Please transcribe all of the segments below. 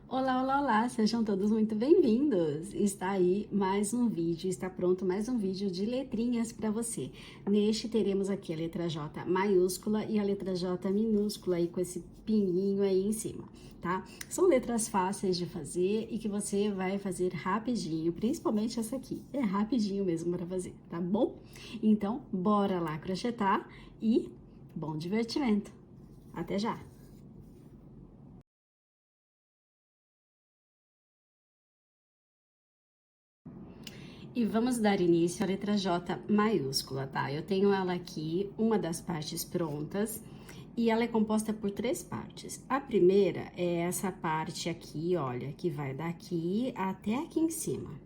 Olá, olá, olá, sejam todos muito bem-vindos! Está aí mais um vídeo, está pronto mais um vídeo de letrinhas para você. Neste teremos aqui a letra J maiúscula e a letra J minúscula aí com esse pininho aí em cima, tá? São letras fáceis de fazer e que você vai fazer rapidinho, principalmente essa aqui, é rapidinho mesmo para fazer, tá bom? Então, bora lá crochetar e bom divertimento! Até já! E vamos dar início à letra J maiúscula, tá? Eu tenho ela aqui, uma das partes prontas, e ela é composta por três partes. A primeira é essa parte aqui, olha, que vai daqui até aqui em cima.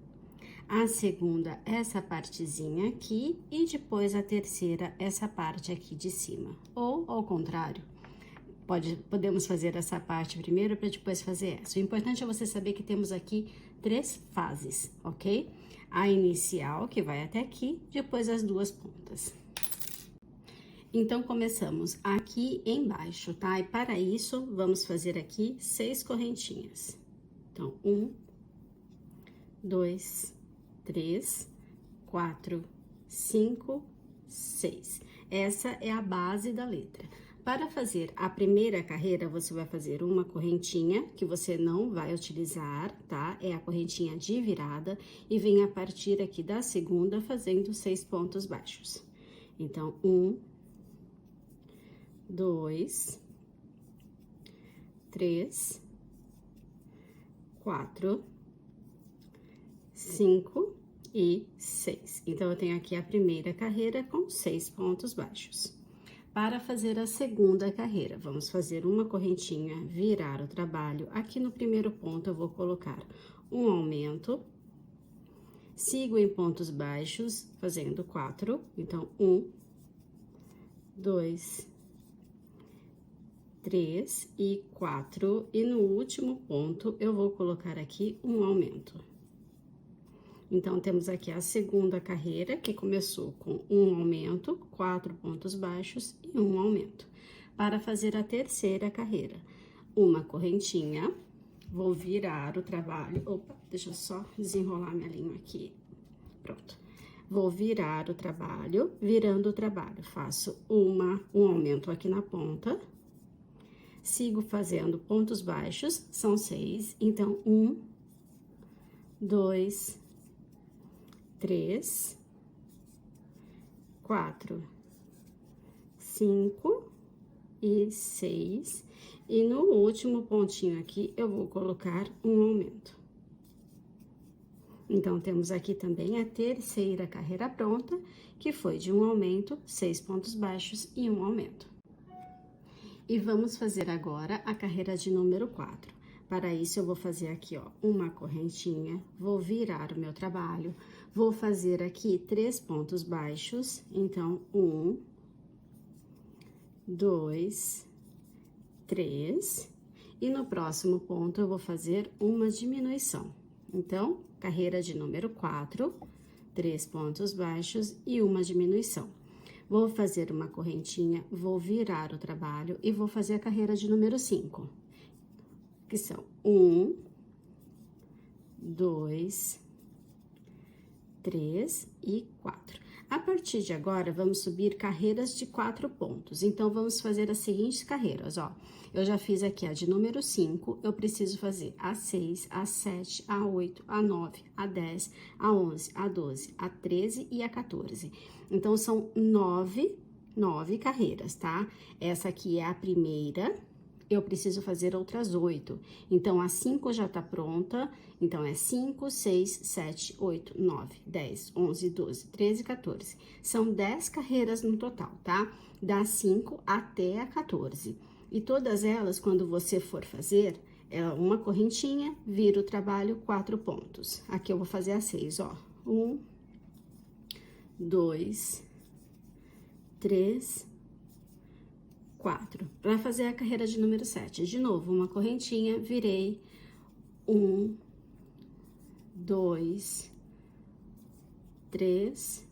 A segunda, essa partezinha aqui, e depois a terceira, essa parte aqui de cima. Ou ao contrário, podemos fazer essa parte primeiro para depois fazer essa. O importante é você saber que temos aqui três fases, ok? A inicial, que vai até aqui, depois as duas pontas. Então, começamos aqui embaixo, tá? E para isso, vamos fazer aqui 6 correntinhas. Então, 1, 2, 3, 4, 5, 6. Essa é a base da letra. Para fazer a primeira carreira, você vai fazer uma correntinha que você não vai utilizar, tá? É a correntinha de virada e vem a partir aqui da segunda fazendo 6 pontos baixos. Então, 1, 2, 3, 4, 5 e 6. Então, eu tenho aqui a primeira carreira com 6 pontos baixos. Para fazer a segunda carreira, vamos fazer uma correntinha, virar o trabalho. Aqui no primeiro ponto, eu vou colocar um aumento. Sigo em pontos baixos, fazendo 4. Então, 1, 2, 3 e 4. E no último ponto, eu vou colocar aqui um aumento. Então, temos aqui a segunda carreira, que começou com um aumento, 4 pontos baixos e um aumento. Para fazer a terceira carreira, uma correntinha, vou virar o trabalho. Opa, deixa eu só desenrolar minha linha aqui. Pronto. Vou virar o trabalho, virando o trabalho, faço um aumento aqui na ponta, sigo fazendo pontos baixos, são 6, então, 1, 2, 3, 4, 5 e 6. E no último pontinho aqui, eu vou colocar um aumento. Então, temos aqui também a terceira carreira pronta, que foi de um aumento, 6 pontos baixos e um aumento. E vamos fazer agora a carreira de número 4. Para isso, eu vou fazer aqui, ó, uma correntinha, vou virar o meu trabalho, vou fazer aqui 3 pontos baixos, então, 1, 2, 3, e no próximo ponto, eu vou fazer uma diminuição. Então, carreira de número 4, 3 pontos baixos e uma diminuição. Vou fazer uma correntinha, vou virar o trabalho e vou fazer a carreira de número 5. Que são 1, 2, 3 e 4. A partir de agora, vamos subir carreiras de 4 pontos. Então, vamos fazer as seguintes carreiras, ó. Eu já fiz aqui a de número 5, eu preciso fazer a 6, a 7, a 8, a 9, a 10, a 11, a 12, a 13 e a 14. Então, são 9 carreiras, tá? Essa aqui é a primeira. Eu preciso fazer outras 8. Então, a 5 já tá pronta. Então, é 5, 6, 7, 8, 9, 10, 11, 12, 13, 14. São 10 carreiras no total, tá? Da 5 até a 14. E todas elas, quando você for fazer, é uma correntinha, vira o trabalho, 4 pontos. Aqui eu vou fazer a 6, ó. 1, 2, 3, 4. Para fazer a carreira de número 7, de novo, uma correntinha, virei 1, 2, 3,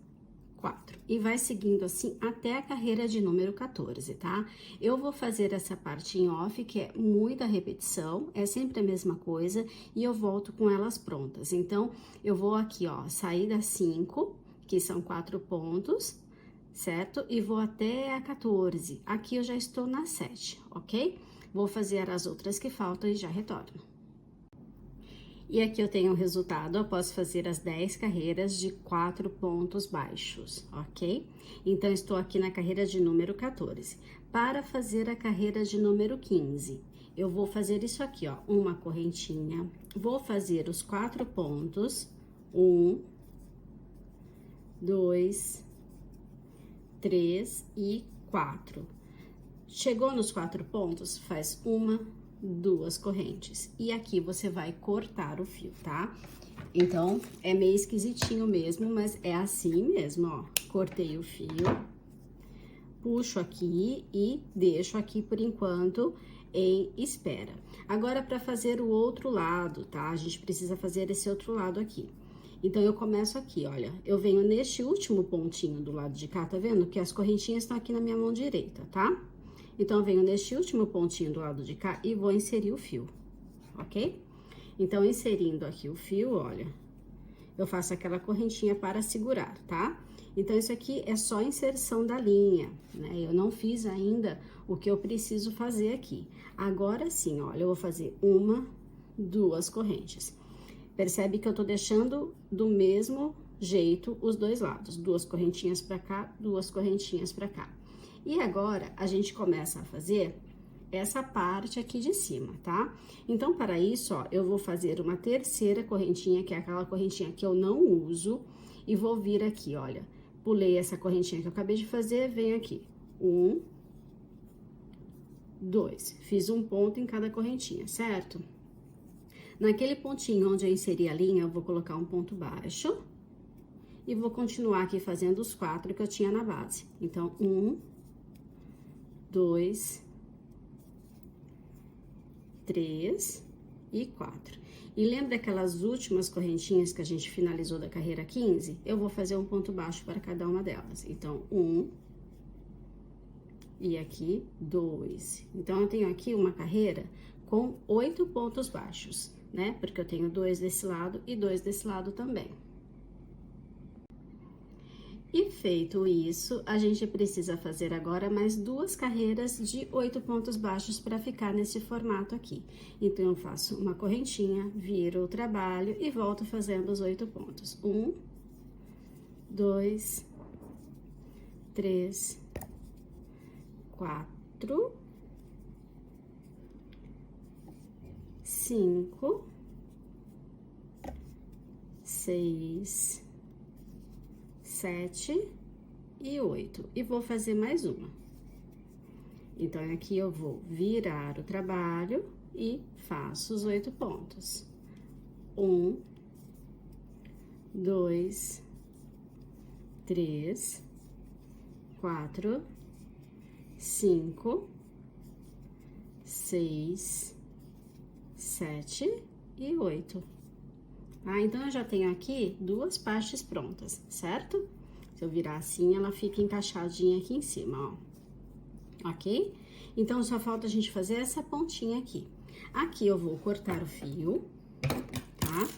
4. E vai seguindo assim até a carreira de número 14, tá? Eu vou fazer essa parte em off, que é muita repetição, é sempre a mesma coisa, e eu volto com elas prontas. Então, eu vou aqui, ó, sair das 5, que são 4 pontos, certo? E vou até a 14. Aqui eu já estou na 7, ok? Vou fazer as outras que faltam e já retorno. E aqui eu tenho o resultado após fazer as 10 carreiras de 4 pontos baixos, ok? Então, estou aqui na carreira de número 14. Para fazer a carreira de número 15, eu vou fazer isso aqui, ó, uma correntinha. Vou fazer os 4 pontos, 1, 2, 3 e 4. Chegou nos 4 pontos, faz uma, 2 correntes. E aqui você vai cortar o fio, tá? Então, é meio esquisitinho mesmo, mas é assim mesmo, ó. Cortei o fio, puxo aqui e deixo aqui por enquanto em espera. Agora, para fazer o outro lado, tá? A gente precisa fazer esse outro lado aqui. Então, eu começo aqui, olha. Eu venho neste último pontinho do lado de cá, tá vendo? Que as correntinhas estão aqui na minha mão direita, tá? Então, eu venho neste último pontinho do lado de cá e vou inserir o fio, ok? Então, inserindo aqui o fio, olha, eu faço aquela correntinha para segurar, tá? Então, isso aqui é só inserção da linha, né? Eu não fiz ainda o que eu preciso fazer aqui. Agora sim, olha, eu vou fazer uma, 2 correntes. Percebe que eu tô deixando do mesmo jeito os dois lados. 2 correntinhas pra cá, 2 correntinhas pra cá. E agora, a gente começa a fazer essa parte aqui de cima, tá? Então, para isso, ó, eu vou fazer uma terceira correntinha, que é aquela correntinha que eu não uso, e vou vir aqui, olha. Pulei essa correntinha que eu acabei de fazer, venho aqui. 1, 2. Fiz um ponto em cada correntinha, certo? Naquele pontinho onde eu inseri a linha, eu vou colocar um ponto baixo. E vou continuar aqui fazendo os 4 que eu tinha na base. Então, 1, 2, 3 e 4. E lembra aquelas últimas correntinhas que a gente finalizou da carreira 15? Eu vou fazer um ponto baixo para cada uma delas. Então, 1 e aqui 2. Então, eu tenho aqui uma carreira com 8 pontos baixos, né? Porque eu tenho 2 desse lado e 2 desse lado também. E feito isso, a gente precisa fazer agora mais 2 carreiras de 8 pontos baixos para ficar nesse formato aqui. Então, eu faço uma correntinha, viro o trabalho e volto fazendo os 8 pontos. 1, 2, 3, 4, 5, 6, 7 e 8. E vou fazer mais uma. Então, aqui eu vou virar o trabalho e faço os 8 pontos. 1, 2, 3, 4, 5, 6, 7 e 8. Ah, então, eu já tenho aqui 2 partes prontas, certo? Se eu virar assim, ela fica encaixadinha aqui em cima, ó. Ok? Então, só falta a gente fazer essa pontinha aqui. Aqui eu vou cortar o fio, tá?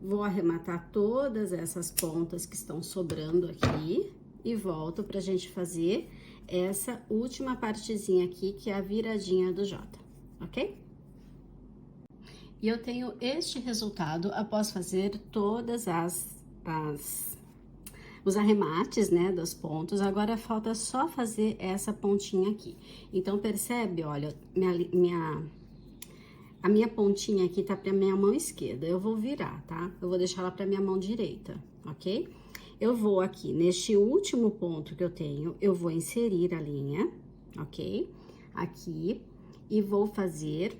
Vou arrematar todas essas pontas que estão sobrando aqui e volto pra gente fazer essa última partezinha aqui, que é a viradinha do J, ok? E eu tenho este resultado após fazer todas os arremates, né, dos pontos. Agora, falta só fazer essa pontinha aqui. Então, percebe, olha, a minha pontinha aqui tá pra minha mão esquerda. Eu vou virar, tá? Eu vou deixar ela pra minha mão direita, ok? Eu vou aqui, neste último ponto que eu tenho, eu vou inserir a linha, ok? Aqui, e vou fazer...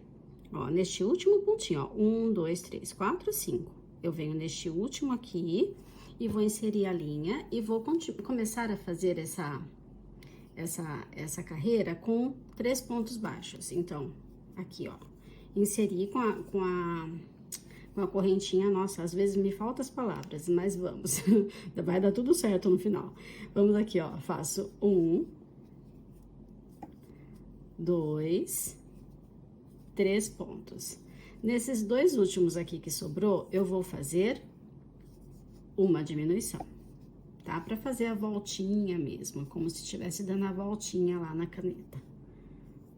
Ó, neste último pontinho, ó, 1, 2, 3, 4, 5. Eu venho neste último aqui e vou inserir a linha e vou começar a fazer essa carreira com 3 pontos baixos. Então, aqui, ó, inseri com com a correntinha. Nossa, às vezes me faltam as palavras, mas vamos. Vai dar tudo certo no final. Vamos aqui, ó. Faço 1, 2, 3 pontos. Nesses dois últimos aqui que sobrou, eu vou fazer uma diminuição, tá? Pra fazer a voltinha mesmo, como se estivesse dando a voltinha lá na caneta.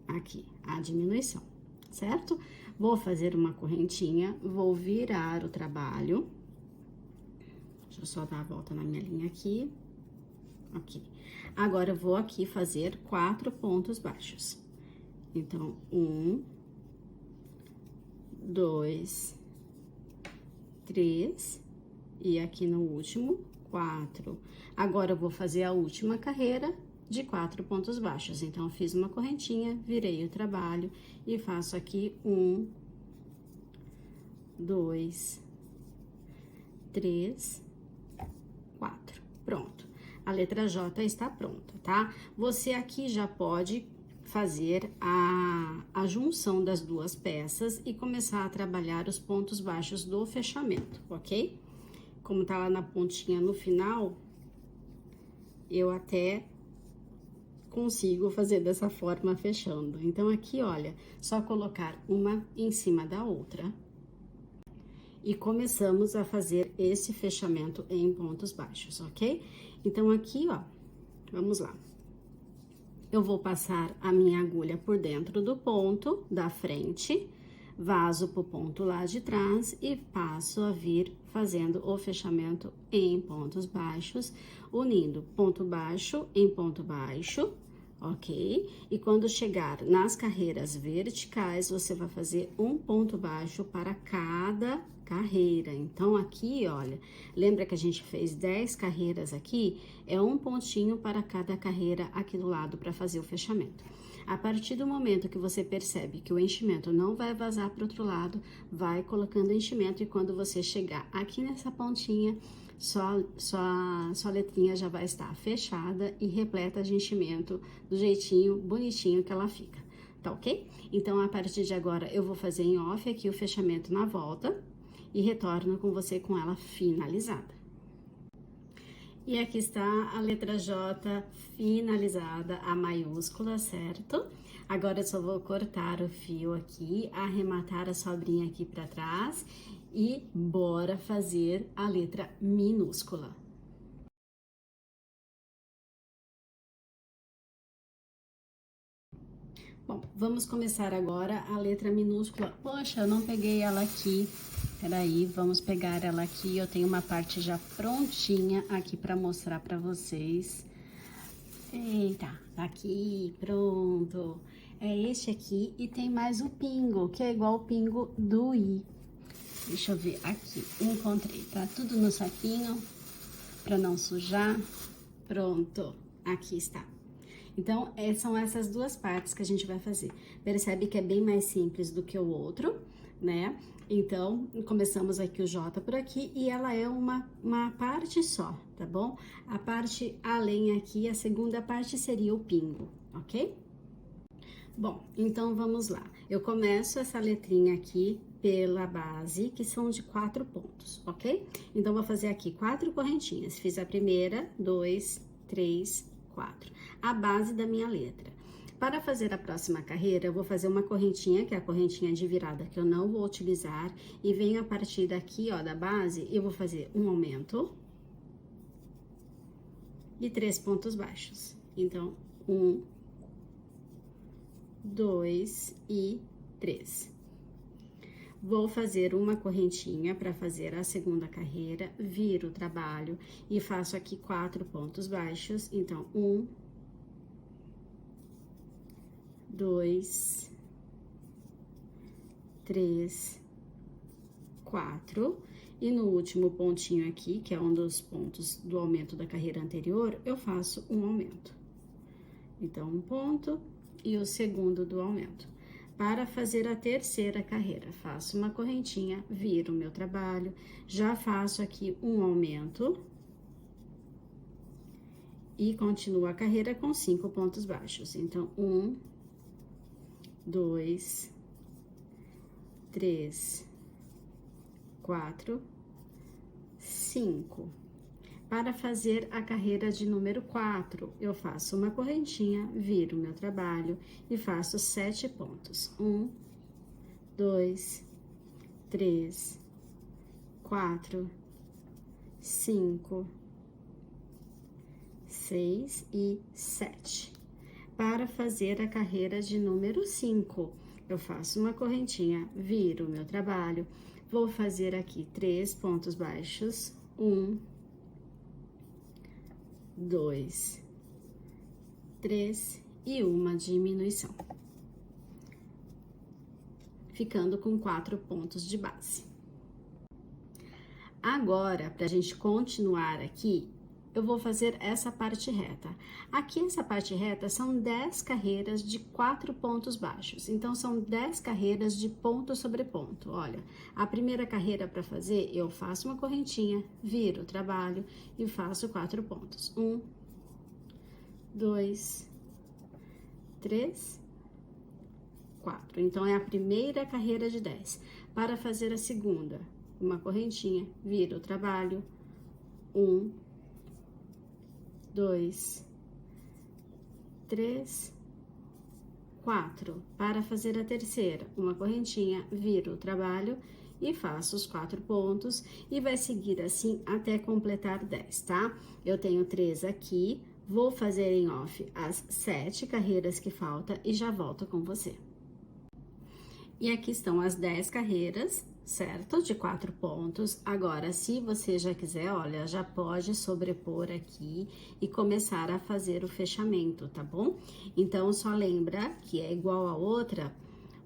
Aqui, a diminuição, certo? Vou fazer uma correntinha, vou virar o trabalho. Deixa eu só dar a volta na minha linha aqui. Ok. Agora, eu vou aqui fazer 4 pontos baixos. Então, 1, 2, 3, e aqui no último, 4. Agora, eu vou fazer a última carreira de 4 pontos baixos. Então, eu fiz uma correntinha, virei o trabalho e faço aqui 1, 2, 3, 4. Pronto. A letra J está pronta, tá? Você aqui já pode fazer a junção das duas peças e começar a trabalhar os pontos baixos do fechamento, ok? Como tá lá na pontinha no final, eu até consigo fazer dessa forma fechando. Então, aqui, olha, só colocar uma em cima da outra. E começamos a fazer esse fechamento em pontos baixos, ok? Então, aqui, ó, vamos lá. Eu vou passar a minha agulha por dentro do ponto da frente, vazo pro ponto lá de trás e passo a vir fazendo o fechamento em pontos baixos, unindo ponto baixo em ponto baixo, ok? E quando chegar nas carreiras verticais, você vai fazer um ponto baixo para cada carreira. Então, aqui, olha, lembra que a gente fez 10 carreiras aqui? É um pontinho para cada carreira aqui do lado para fazer o fechamento. A partir do momento que você percebe que o enchimento não vai vazar para o outro lado, vai colocando enchimento e quando você chegar aqui nessa pontinha, sua letrinha já vai estar fechada e repleta de enchimento do jeitinho bonitinho que ela fica, tá ok? Então, a partir de agora, eu vou fazer em off aqui o fechamento na volta e retorno com você com ela finalizada. E aqui está a letra J finalizada, a maiúscula, certo? Agora eu só vou cortar o fio aqui, arrematar a sobrinha aqui para trás e bora fazer a letra minúscula. Bom, vamos começar agora a letra minúscula. Poxa, eu não peguei ela aqui. Peraí, vamos pegar ela aqui. Eu tenho uma parte já prontinha aqui para mostrar para vocês. Eita, tá aqui, pronto. É este aqui e tem mais o pingo, que é igual o pingo do I. Deixa eu ver aqui, encontrei. Tá tudo no saquinho para não sujar. Pronto, aqui está. Então, são essas duas partes que a gente vai fazer. Percebe que é bem mais simples do que o outro, né? Então, começamos aqui o J por aqui e ela é uma parte só, tá bom? A parte além aqui, a segunda parte seria o pingo, ok? Bom, então vamos lá. Eu começo essa letrinha aqui pela base, que são de 4 pontos, ok? Então, vou fazer aqui 4 correntinhas. Fiz a primeira, 2, 3, 4. A base da minha letra. Para fazer a próxima carreira, eu vou fazer uma correntinha, que é a correntinha de virada, que eu não vou utilizar, e venho a partir daqui, ó, da base, eu vou fazer um aumento e 3 pontos baixos. Então, 1, 2 e 3. Vou fazer uma correntinha para fazer a segunda carreira, viro o trabalho e faço aqui 4 pontos baixos. Então, 1, 2, 3, 4. E no último pontinho aqui, que é um dos pontos do aumento da carreira anterior, eu faço um aumento. Então, um ponto e o segundo do aumento. Para fazer a terceira carreira, faço uma correntinha, viro o meu trabalho, já faço aqui um aumento e continuo a carreira com 5 pontos baixos. Então, 1, 2, 3, 4, 5. Para fazer a carreira de número 4, eu faço uma correntinha, viro meu trabalho e faço 7 pontos. 1, 2, 3, 4, 5, 6 e 7. Para fazer a carreira de número 5, eu faço uma correntinha, viro meu trabalho, vou fazer aqui 3 pontos baixos, 1, 2, 3 e uma diminuição, ficando com 4 pontos de base. Agora, para a gente continuar aqui, eu vou fazer essa parte reta. Aqui, essa parte reta são 10 carreiras de 4 pontos baixos. Então, são 10 carreiras de ponto sobre ponto. Olha, a primeira carreira para fazer, eu faço uma correntinha, viro o trabalho e faço 4 pontos. 1, 2, 3, 4. Então, é a primeira carreira de 10. Para fazer a segunda, uma correntinha, viro o trabalho, 1, 2, 3, 4. Para fazer a terceira, uma correntinha, viro o trabalho e faço os 4 pontos e vai seguir assim até completar 10, tá? Eu tenho 3 aqui, vou fazer em off as 7 carreiras que faltam e já volto com você. E aqui estão as 10 carreiras, certo? De 4 pontos. Agora, se você já quiser, olha, já pode sobrepor aqui e começar a fazer o fechamento, tá bom? Então, só lembra que é igual a outra,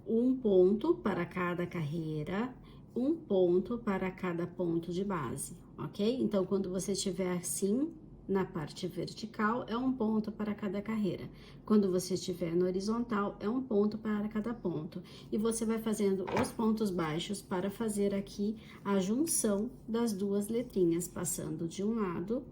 um ponto para cada carreira, um ponto para cada ponto de base, ok? Então, quando você tiver assim, na parte vertical, é um ponto para cada carreira. Quando você estiver no horizontal, é um ponto para cada ponto. E você vai fazendo os pontos baixos para fazer aqui a junção das duas letrinhas, passando de um lado,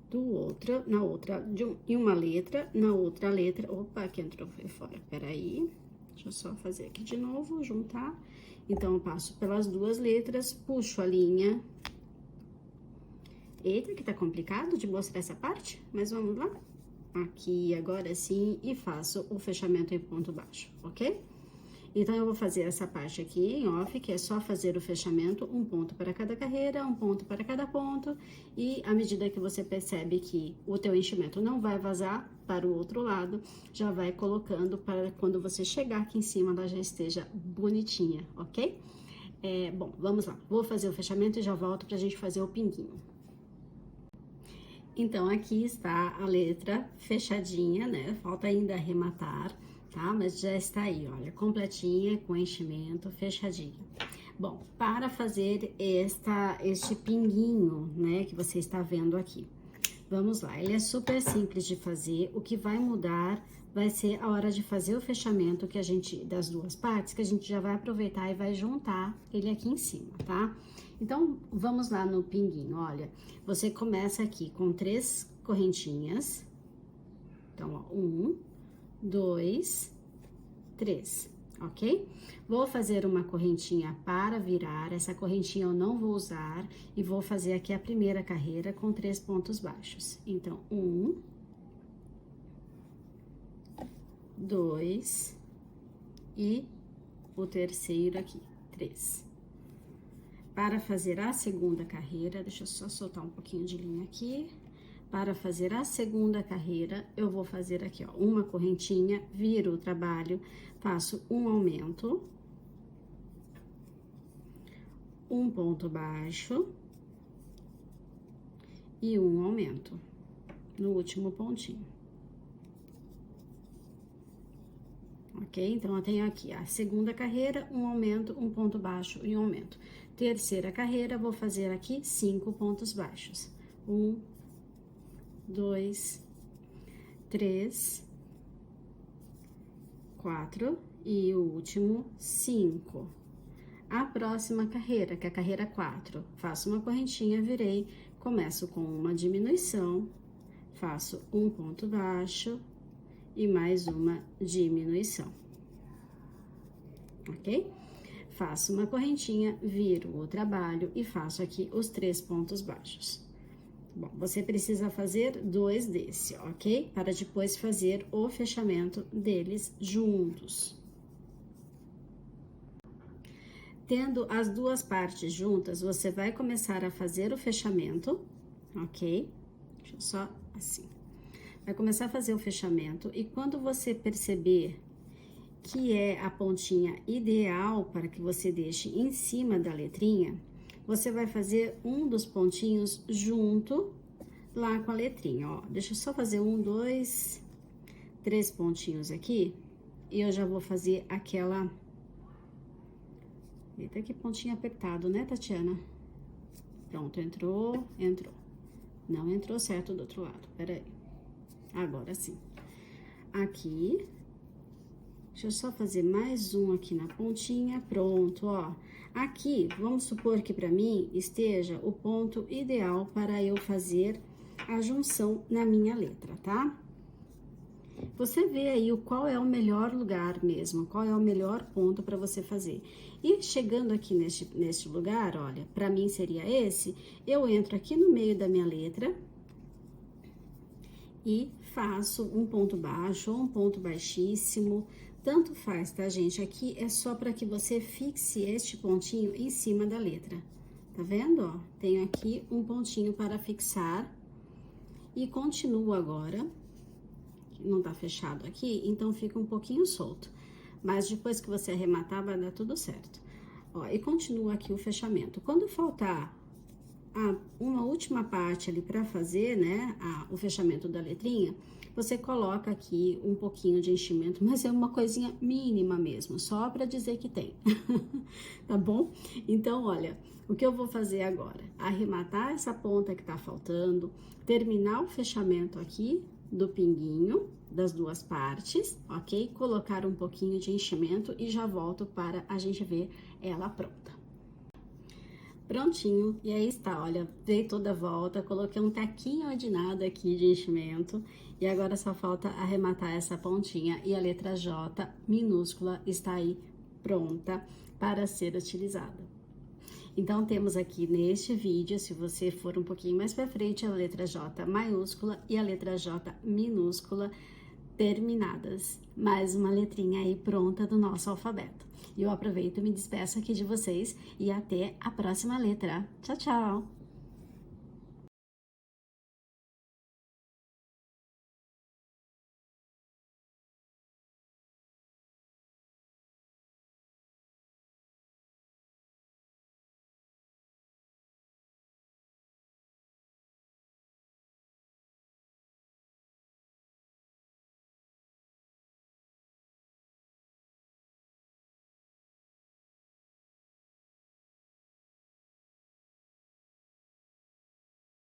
do outro, na outra, em uma letra, na outra letra. Opa, aqui entrou, foi fora, peraí. Deixa eu só fazer aqui de novo, juntar. Então, eu passo pelas duas letras, puxo a linha. Eita, que tá complicado de mostrar essa parte, mas vamos lá. Aqui, agora sim, e faço o fechamento em ponto baixo, ok? Então, eu vou fazer essa parte aqui em off, que é só fazer o fechamento, um ponto para cada carreira, um ponto para cada ponto, e à medida que você percebe que o teu enchimento não vai vazar para o outro lado, já vai colocando para quando você chegar aqui em cima, ela já esteja bonitinha, ok? Bom, vamos lá. Vou fazer o fechamento e já volto pra gente fazer o pinguinho. Então, aqui está a letra fechadinha, né? Falta ainda arrematar, tá? Mas já está aí, olha, completinha, com enchimento, fechadinha. Bom, para fazer este pinguinho, né, que você está vendo aqui. Vamos lá, ele é super simples de fazer, o que vai mudar vai ser a hora de fazer o fechamento que a gente, das duas partes, que a gente já vai aproveitar e vai juntar ele aqui em cima, tá? Então, vamos lá no pinguinho, olha, você começa aqui com 3 correntinhas, então, ó, 1, 2, 3, ok? Vou fazer uma correntinha para virar, essa correntinha eu não vou usar, e vou fazer aqui a primeira carreira com 3 pontos baixos. Então, 1, 2 e o terceiro aqui, 3. Para fazer a segunda carreira, deixa eu só soltar um pouquinho de linha aqui. Para fazer a segunda carreira, eu vou fazer aqui, ó, uma correntinha, viro o trabalho, faço um aumento, um ponto baixo e um aumento no último pontinho. Ok? Então, eu tenho aqui a segunda carreira, um aumento, um ponto baixo e um aumento. Terceira carreira, vou fazer aqui 5 pontos baixos. 1, 2, 3, 4 e o último 5. A próxima carreira, que é a carreira 4, faço uma correntinha, virei, começo com uma diminuição, faço um ponto baixo e mais uma diminuição, ok? faço uma correntinha, viro o trabalho e faço aqui os 3 pontos baixos. Bom, você precisa fazer 2 desse, ok? Para depois fazer o fechamento deles juntos. Tendo as duas partes juntas, você vai começar a fazer o fechamento, ok? Deixa eu só assim. Vai começar a fazer o fechamento e quando você perceber que é a pontinha ideal para que você deixe em cima da letrinha, você vai fazer um dos pontinhos junto lá com a letrinha, ó. Deixa eu só fazer 1, 2, 3 pontinhos aqui e eu já vou fazer aquela... Eita, que pontinho apertado, né, Tatiana? Pronto, entrou. Não entrou certo do outro lado, peraí. Agora sim. Aqui. Deixa eu só fazer mais um aqui na pontinha, pronto, ó. Aqui, vamos supor que pra mim esteja o ponto ideal para eu fazer a junção na minha letra, tá? Você vê aí qual é o melhor lugar mesmo, qual é o melhor ponto para você fazer. E chegando aqui neste lugar, olha, para mim seria esse, eu entro aqui no meio da minha letra e faço um ponto baixo ou um ponto baixíssimo, tanto faz, tá, gente? Aqui é só para que você fixe este pontinho em cima da letra, tá vendo, ó? Tenho aqui um pontinho para fixar e continuo agora. Não tá fechado aqui, então fica um pouquinho solto. Mas depois que você arrematar, vai dar tudo certo. Ó, e continua aqui o fechamento. Quando faltar uma última parte ali pra fazer, né, o fechamento da letrinha, você coloca aqui um pouquinho de enchimento, mas é uma coisinha mínima mesmo, só pra dizer que tem. Tá bom? Então, olha, o que eu vou fazer agora? Arrematar essa ponta que tá faltando, terminar o fechamento aqui do pinguinho das duas partes, ok? Colocar um pouquinho de enchimento e já volto para a gente ver ela pronta. Prontinho, e aí está, olha, dei toda a volta, coloquei um taquinho de nada aqui de enchimento e agora só falta arrematar essa pontinha e a letra J minúscula está aí pronta para ser utilizada. Então, temos aqui neste vídeo, se você for um pouquinho mais para frente, a letra J maiúscula e a letra J minúscula terminadas. Mais uma letrinha aí pronta do nosso alfabeto. E eu aproveito e me despeço aqui de vocês e até a próxima letra. Tchau, tchau!